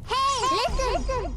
Hey, listen!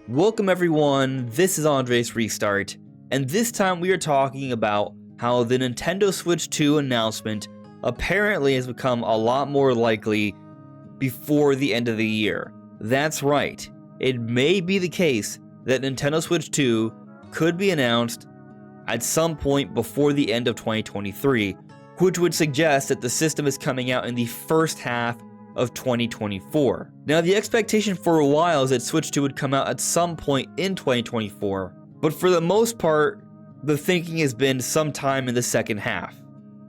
Welcome everyone, this is Andre's Restart, and this time we are talking about how the Nintendo Switch 2 announcement apparently has become a lot more likely before the end of the year. That's right, it may be the case that Nintendo Switch 2 could be announced at some point before the end of 2023, which would suggest that the system is coming out in the first half of 2024. Now, the expectation for a while is that Switch 2 would come out at some point in 2024, but for the most part, the thinking has been sometime in the second half.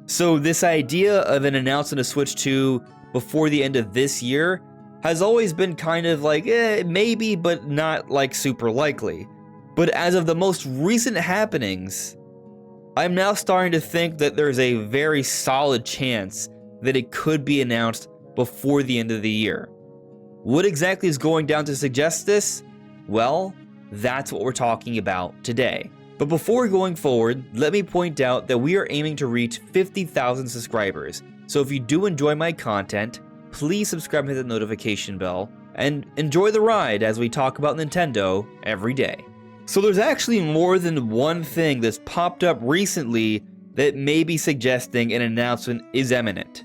So this idea of an announcement of Switch 2 before the end of this year has always been kind of like, maybe, but not like super likely. But as of the most recent happenings, I'm now starting to think that there's a very solid chance that it could be announced before the end of the year. What exactly is going down to suggest this? Well, that's what we're talking about today. But before going forward, let me point out that we are aiming to reach 50,000 subscribers. So if you do enjoy my content, please subscribe and hit the notification bell, and enjoy the ride as we talk about Nintendo every day. So there's actually more than one thing that's popped up recently that may be suggesting an announcement is imminent.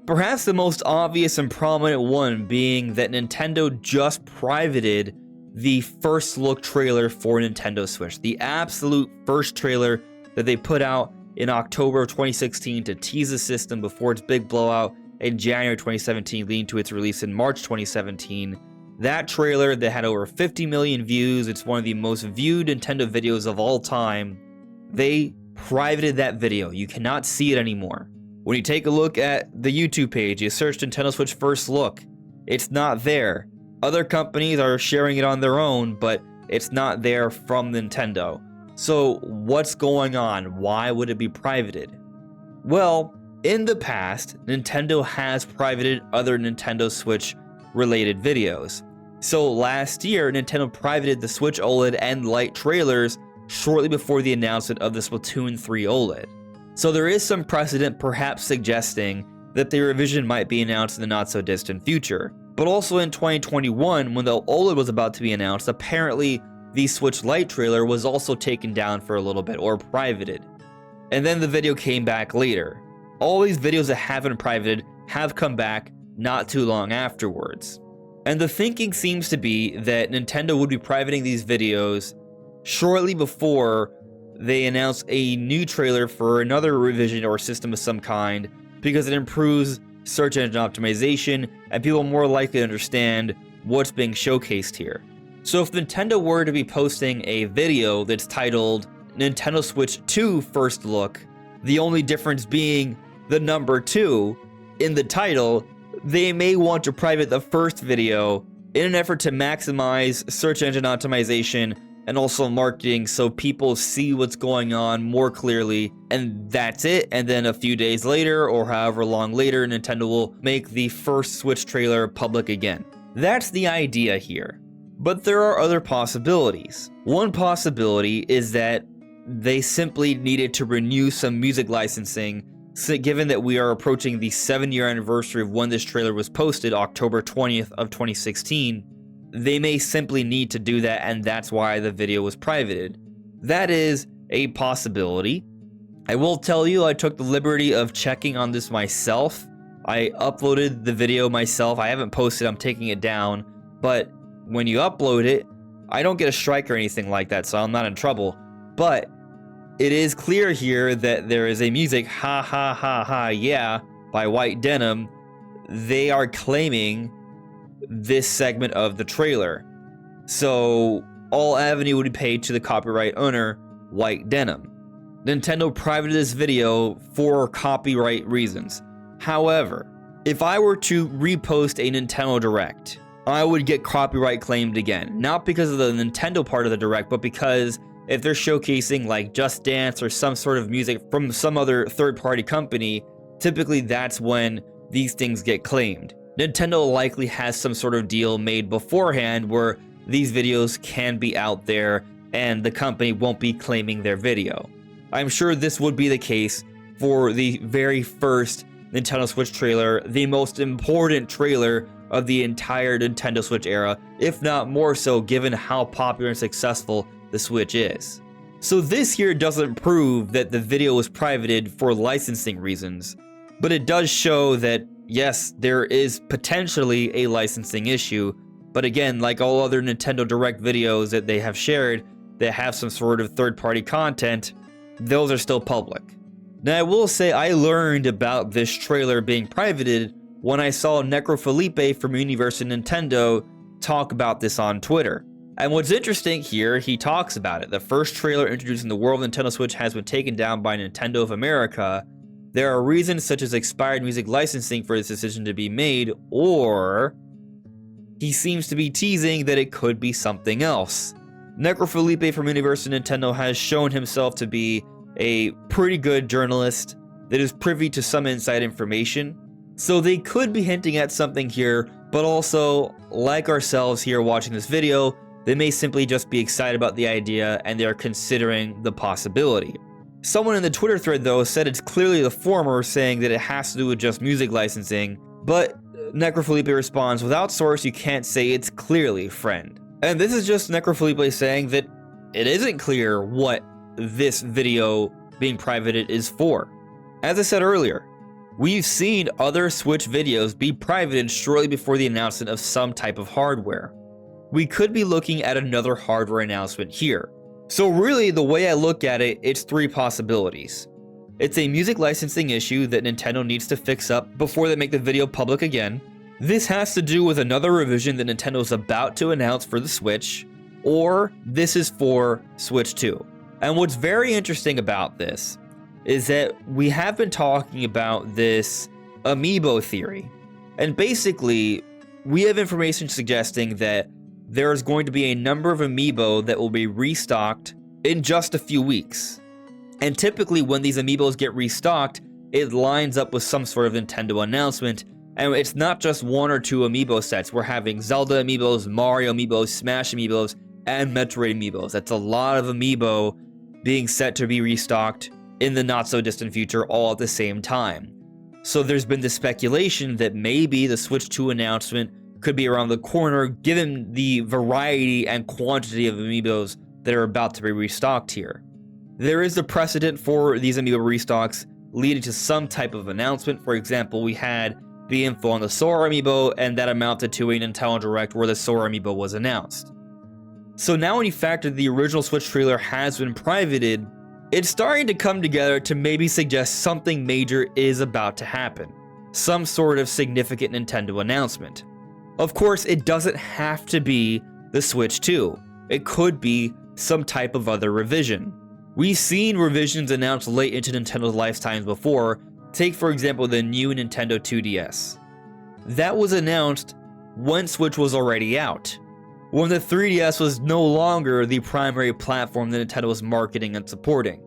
Perhaps the most obvious and prominent one being that Nintendo just privated the first look trailer for Nintendo Switch. The absolute first trailer that they put out in October of 2016 to tease the system before its big blowout in January 2017, leading to its release in March 2017. That trailer that had over 50 million views, it's one of the most viewed Nintendo videos of all time. They privated that video. You cannot see it anymore. When you take a look at the YouTube page, you search Nintendo Switch first look, it's not there. Other companies are sharing it on their own, but it's not there from Nintendo. So what's going on? Why would it be privated? Well, in the past, Nintendo has privated other Nintendo Switch related videos. So last year, Nintendo privated the Switch OLED and Lite trailers shortly before the announcement of the Splatoon 3 OLED. So there is some precedent perhaps suggesting that the revision might be announced in the not so distant future. But also in 2021, when the OLED was about to be announced, apparently the Switch Lite trailer was also taken down for a little bit, or privated. And then the video came back later. All these videos that have been privated have come back not too long afterwards. And the thinking seems to be that Nintendo would be privating these videos shortly before they announce a new trailer for another revision or system of some kind, because it improves search engine optimization and people are more likely to understand what's being showcased here. So if Nintendo were to be posting a video that's titled Nintendo Switch 2 First Look, the only difference being the number 2 in the title, they may want to private the first video in an effort to maximize search engine optimization and also marketing so people see what's going on more clearly, and that's it. And then a few days later, or however long later, Nintendo will make the first Switch trailer public again. That's the idea here. But there are other possibilities. One possibility is that they simply needed to renew some music licensing, so given that we are approaching the 7-year anniversary of when this trailer was posted, October 20th of 2016, they may simply need to do that, and that's why the video was privated. That is a possibility. I will tell you, I took the liberty of checking on this myself. I uploaded the video myself. I haven't posted, I'm taking it down. But when you upload it, I don't get a strike or anything like that, so I'm not in trouble. But it is clear here that there is a music, ha ha ha ha yeah, by White Denim. They are claiming this segment of the trailer. So all avenue would be paid to the copyright owner, White Denim. Nintendo privated this video for copyright reasons. However, if I were to repost a Nintendo Direct, I would get copyright claimed again. Not because of the Nintendo part of the Direct, but because if they're showcasing like Just Dance or some sort of music from some other third-party company, typically that's when these things get claimed. Nintendo likely has some sort of deal made beforehand where these videos can be out there and the company won't be claiming their video. I'm sure this would be the case for the very first Nintendo Switch trailer, the most important trailer of the entire Nintendo Switch era, if not more so given how popular and successful the Switch is. So this here doesn't prove that the video was privated for licensing reasons, but it does show that yes, there is potentially a licensing issue, but again, like all other Nintendo Direct videos that they have shared that have some sort of third-party content, those are still public. Now I will say I learned about this trailer being privated when I saw Necrofelipe from Universe Nintendo talk about this on Twitter. And what's interesting here, he talks about it. The first trailer introducing the world of Nintendo Switch has been taken down by Nintendo of America. There are reasons such as expired music licensing for this decision to be made, or he seems to be teasing that it could be something else. Necrofelipe from Universe Nintendo has shown himself to be a pretty good journalist that is privy to some inside information, so they could be hinting at something here, but also, like ourselves here watching this video, they may simply just be excited about the idea and they are considering the possibility. Someone in the Twitter thread though said it's clearly the former, saying that it has to do with just music licensing, but Necrofelipe responds, without source you can't say it's clearly, friend. And this is just Necrofelipe saying that it isn't clear what this video being privated is for. As I said earlier, we've seen other Switch videos be privated shortly before the announcement of some type of hardware. We could be looking at another hardware announcement here. So really, the way I look at it, it's three possibilities. It's a music licensing issue that Nintendo needs to fix up before they make the video public again. This has to do with another revision that Nintendo is about to announce for the Switch, or this is for Switch 2. And what's very interesting about this is that we have been talking about this Amiibo theory. And basically, we have information suggesting that there is going to be a number of Amiibo that will be restocked in just a few weeks. And typically when these Amiibos get restocked, it lines up with some sort of Nintendo announcement. And it's not just one or two Amiibo sets. We're having Zelda Amiibos, Mario Amiibos, Smash Amiibos, and Metroid Amiibos. That's a lot of Amiibo being set to be restocked in the not so distant future all at the same time. So there's been the speculation that maybe the Switch 2 announcement could be around the corner given the variety and quantity of Amiibos that are about to be restocked here. There is a precedent for these Amiibo restocks leading to some type of announcement. For example, we had the info on the Sora Amiibo, and that amounted to a Nintendo Direct where the Sora Amiibo was announced. So now when you factor the original Switch trailer has been privated, it's starting to come together to maybe suggest something major is about to happen. Some sort of significant Nintendo announcement. Of course, it doesn't have to be the Switch 2. It could be some type of other revision. We've seen revisions announced late into Nintendo's lifetimes before. Take for example the new Nintendo 2DS. That was announced when Switch was already out, when the 3DS was no longer the primary platform that Nintendo was marketing and supporting.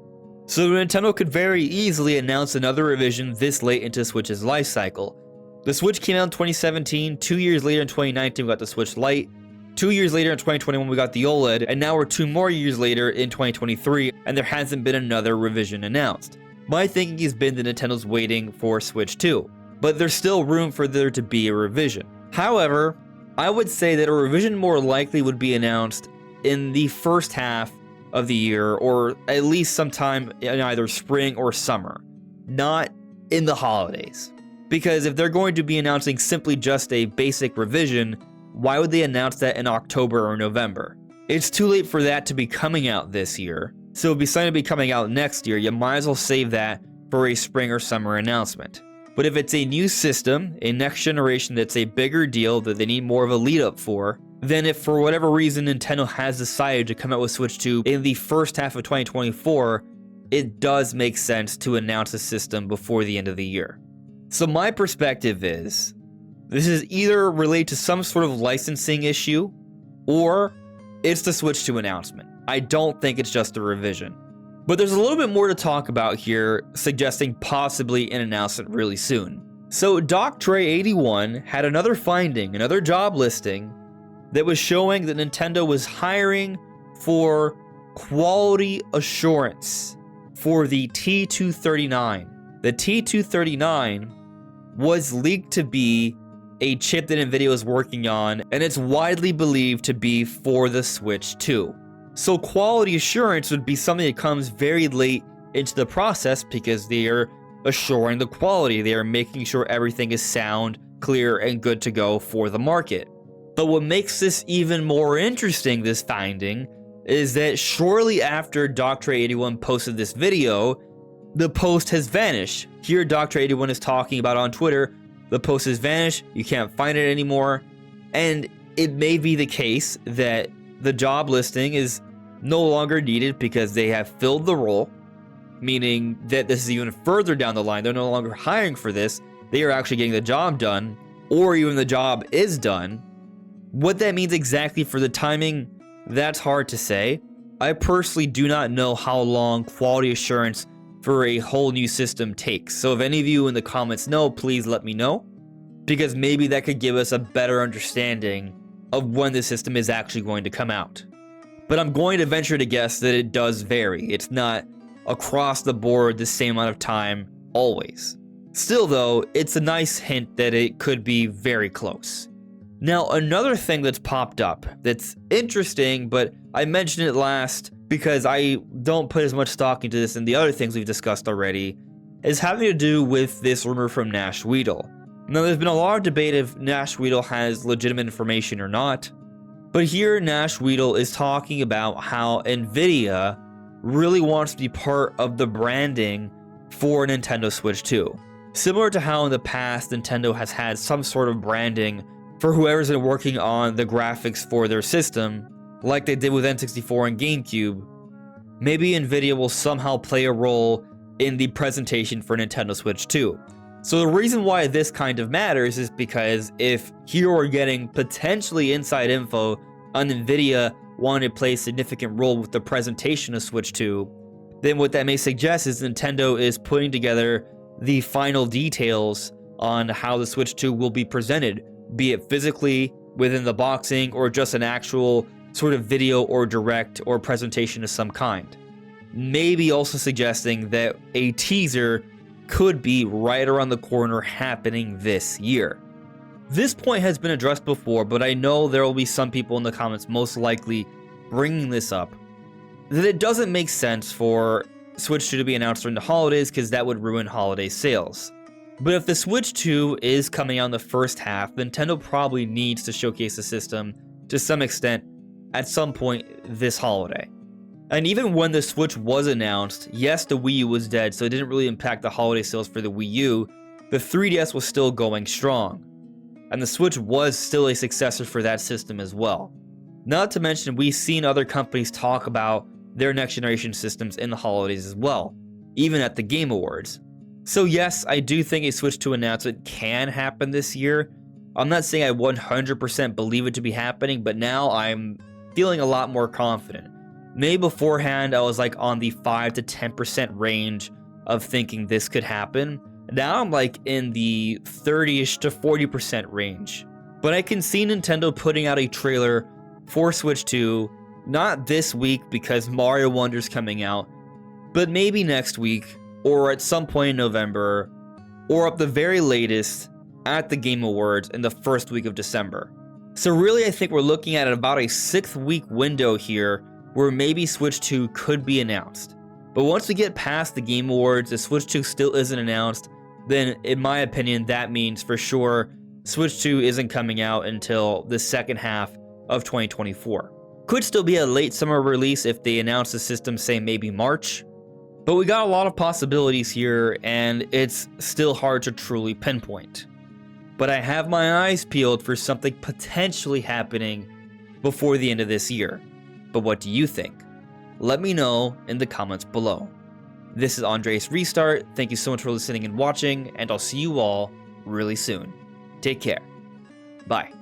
So Nintendo could very easily announce another revision this late into Switch's life cycle. The Switch came out in 2017, 2 years later in 2019 we got the Switch Lite, 2 years later in 2021 we got the OLED, and now we're 2 more years later in 2023 and there hasn't been another revision announced. My thinking has been that Nintendo's waiting for Switch 2, but there's still room for there to be a revision. However, I would say that a revision more likely would be announced in the first half of the year, or at least sometime in either spring or summer, not in the holidays. Because if they're going to be announcing simply just a basic revision, why would they announce that in October or November? It's too late for that to be coming out this year, so it'll be something to be coming out next year. You might as well save that for a spring or summer announcement. But if it's a new system, a next generation that's a bigger deal that they need more of a lead up for, then if for whatever reason Nintendo has decided to come out with Switch 2 in the first half of 2024, it does make sense to announce a system before the end of the year. So my perspective is, this is either related to some sort of licensing issue, or it's the Switch 2 announcement. I don't think it's just a revision. But there's a little bit more to talk about here, suggesting possibly an announcement really soon. So DocTray81 had another finding, another job listing, that was showing that Nintendo was hiring for quality assurance for the T239. The T239 was leaked to be a chip that Nvidia was working on, and it's widely believed to be for the Switch 2. So quality assurance would be something that comes very late into the process because they are assuring the quality. They are making sure everything is sound, clear, and good to go for the market. But what makes this even more interesting, this finding, is that shortly after Dr. 81 posted this video, the post has vanished. Here Dr. 81 is talking about on Twitter, the post has vanished, you can't find it anymore, and it may be the case that the job listing is no longer needed because they have filled the role, meaning that this is even further down the line. They're no longer hiring for this, they are actually getting the job done, or even the job is done. What that means exactly for the timing, that's hard to say. I personally do not know how long quality assurance for a whole new system takes. So if any of you in the comments know, please let me know, because maybe that could give us a better understanding of when the system is actually going to come out. But I'm going to venture to guess that it does vary. It's not across the board the same amount of time always. Still though, it's a nice hint that it could be very close. Now, another thing that's popped up that's interesting, but I mentioned it last because I don't put as much stock into this and the other things we've discussed already, is having to do with this rumor from Nash Weedle. Now, there's been a lot of debate if Nash Weedle has legitimate information or not, but here Nash Weedle is talking about how Nvidia really wants to be part of the branding for Nintendo Switch 2. Similar to how in the past Nintendo has had some sort of branding for whoever's been working on the graphics for their system, like they did with N64 and GameCube, maybe Nvidia will somehow play a role in the presentation for Nintendo Switch 2. So the reason why this kind of matters is because if here we're getting potentially inside info on Nvidia wanting to play a significant role with the presentation of Switch 2, then what that may suggest is Nintendo is putting together the final details on how the Switch 2 will be presented, be it physically within the boxing or just an actual sort of video or direct or presentation of some kind. Maybe also suggesting that a teaser could be right around the corner happening this year. This point has been addressed before, but I know there will be some people in the comments most likely bringing this up, that it doesn't make sense for Switch 2 to be announced during the holidays because that would ruin holiday sales. But if the Switch 2 is coming out in the first half, Nintendo probably needs to showcase the system to some extent at some point this holiday. And even when the Switch was announced, yes, the Wii U was dead, so it didn't really impact the holiday sales for the Wii U, the 3DS was still going strong. And the Switch was still a successor for that system as well. Not to mention, we've seen other companies talk about their next generation systems in the holidays as well, even at the Game Awards. So yes, I do think a Switch 2 announcement can happen this year. I'm not saying I 100% believe it to be happening, but now I'm feeling a lot more confident. Maybe beforehand I was like on the 5 to 10% range of thinking this could happen. Now I'm like in the 30ish to 40% range. But I can see Nintendo putting out a trailer for Switch 2, not this week because Mario Wonder's coming out, but maybe next week, or at some point in November, or at the very latest at the Game Awards in the first week of December. So really I think we're looking at about a 6-week window here where maybe Switch 2 could be announced. But once we get past the Game Awards, if Switch 2 still isn't announced, then in my opinion that means for sure Switch 2 isn't coming out until the second half of 2024. Could still be a late summer release if they announce the system, say maybe March. But we got a lot of possibilities here, and it's still hard to truly pinpoint. But I have my eyes peeled for something potentially happening before the end of this year. But what do you think? Let me know in the comments below. This is Andres Restart. Thank you so much for listening and watching, and I'll see you all really soon. Take care. Bye.